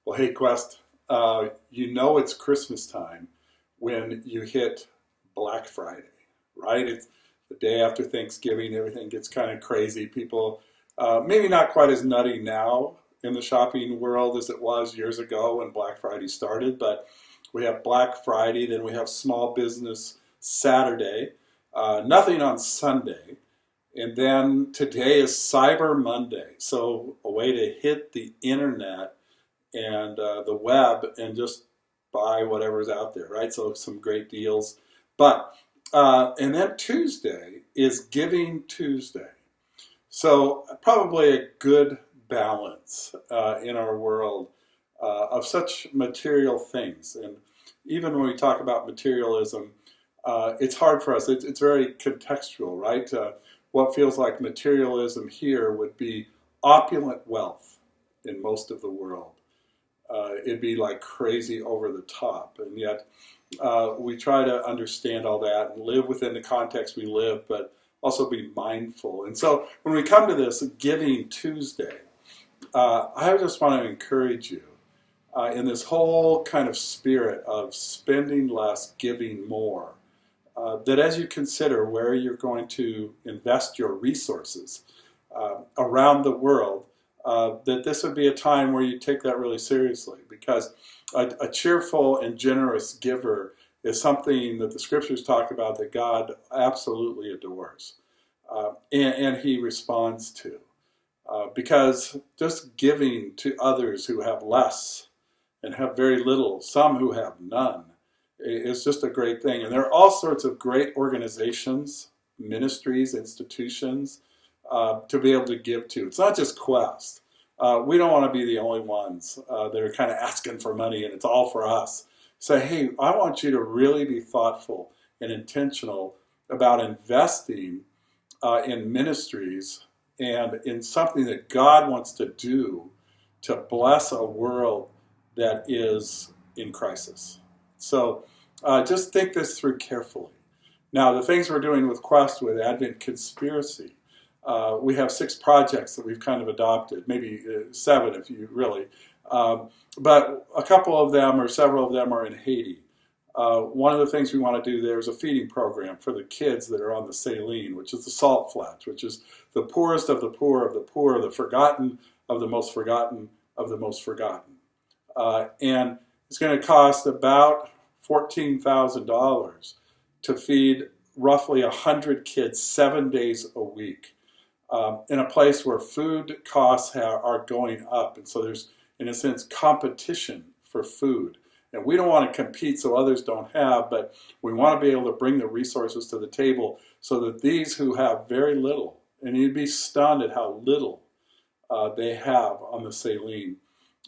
Well, hey, Quest, you know it's Christmas time when you hit Black Friday, right? It's the day after Thanksgiving. Everything gets kind of crazy. People, maybe not quite as nutty now in the shopping world as it was years ago when Black Friday started, but we have Black Friday, then we have Small Business Saturday, nothing on Sunday. And then today is Cyber Monday. So a way to hit the internet and the web and just buy whatever's out there, right? So some great deals. But, and then Tuesday is Giving Tuesday. So probably a good balance in our world of such material things. And even when we talk about materialism, it's hard for us. It's very contextual, right? What feels like materialism here would be opulent wealth in most of the world. It'd be like crazy over the top. And yet we try to understand all that and live within the context we live, but also be mindful. And so when we come to this Giving Tuesday, I just want to encourage you in this whole kind of spirit of spending less, giving more, that as you consider where you're going to invest your resources around the world, that this would be a time where you take that really seriously, because a cheerful and generous giver is something that the scriptures talk about that God absolutely adores, and he responds to. Because just giving to others who have less and have very little, some who have none, is just a great thing. And there are all sorts of great organizations, ministries, institutions, to be able to give to. It's not just Quest. We don't want to be the only ones that are kind of asking for money and it's all for us. Say, hey, I want you to really be thoughtful and intentional about investing in ministries and in something that God wants to do to bless a world that is in crisis. So just think this through carefully. Now, the things we're doing with Quest, with Advent Conspiracy, we have 6 projects that we've kind of adopted, maybe 7 if you really. But a couple of them, or several of them, are in Haiti. One of the things we want to do there is a feeding program for the kids that are on the Saline, which is the Salt Flats, which is the poorest of the poor of the poor, the forgotten of the most forgotten of the most forgotten. And it's going to cost about $14,000 to feed roughly 100 kids 7 days a week in a place where food costs are going up. And so there's, in a sense, competition for food. And we don't want to compete so others don't have, but we want to be able to bring the resources to the table so that these who have very little, and you'd be stunned at how little they have on the Saline,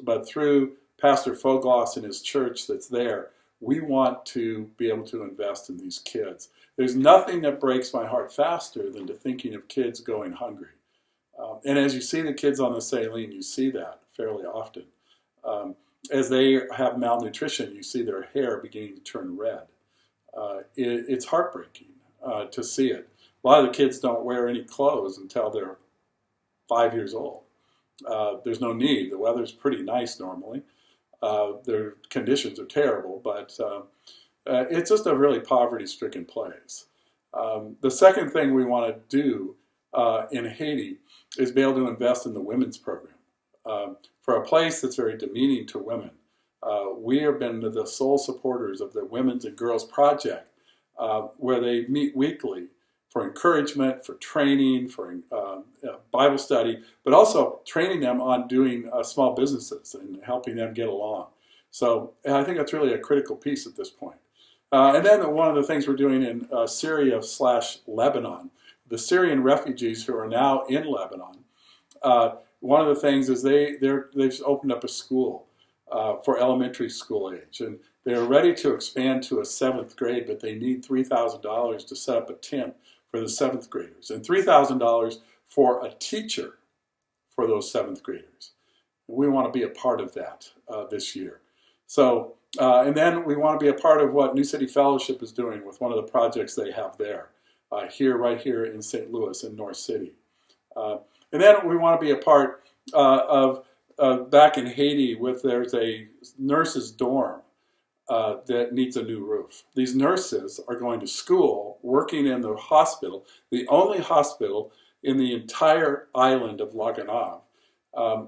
but through Pastor Fogloss and his church that's there, we want to be able to invest in these kids. There's nothing that breaks my heart faster than to thinking of kids going hungry. And as you see the kids on the Saline, you see that fairly often. As they have malnutrition, you see their hair beginning to turn red. It's heartbreaking to see it. A lot of the kids don't wear any clothes until they're 5 years old. There's no need. The weather's pretty nice normally. Their conditions are terrible, but it's just a really poverty-stricken place. The second thing we want to do in Haiti is be able to invest in the women's program. For a place that's very demeaning to women, we have been the sole supporters of the Women's and Girls Project, where they meet weekly for encouragement, for training, for Bible study, but also training them on doing small businesses and helping them get along. So I think that's really a critical piece at this point. And then one of the things we're doing in Syria/Lebanon, the Syrian refugees who are now in Lebanon, one of the things is they've opened up a school for elementary school age, and they're ready to expand to a 7th grade, but they need $3,000 to set up a tent for the 7th graders, and $3,000 for a teacher for those 7th graders. We want to be a part of that this year. So, and then we want to be a part of what New City Fellowship is doing with one of the projects they have there, right here in St. Louis in North City. And then we want to be a part of back in Haiti, there's a nurses' dorm that needs a new roof. These nurses are going to school, working in the hospital, the only hospital in the entire island of La Gonave.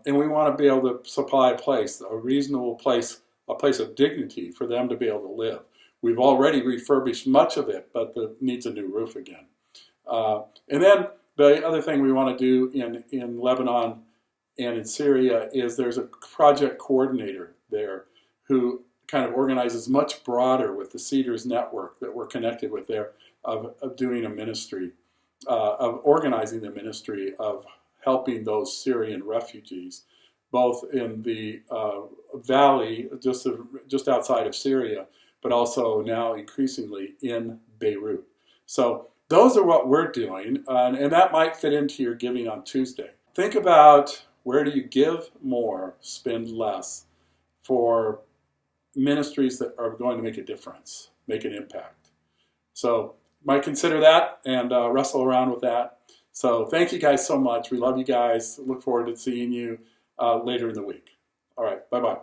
And we want to be able to supply a reasonable place, a place of dignity for them to be able to live. We've already refurbished much of it, but it needs a new roof again. And then the other thing we want to do in Lebanon and in Syria is there's a project coordinator there who kind of organizes much broader with the Cedars network that we're connected with there of doing a ministry, of organizing the ministry of helping those Syrian refugees, both in the valley just outside of Syria, but also now increasingly in Beirut. So those are what we're doing, and that might fit into your giving on Tuesday. Think about, where do you give more, spend less for ministries that are going to make a difference, make an impact. So might consider that and wrestle around with that. So thank you guys so much. We love you guys. Look forward to seeing you later in the week. All right, bye-bye.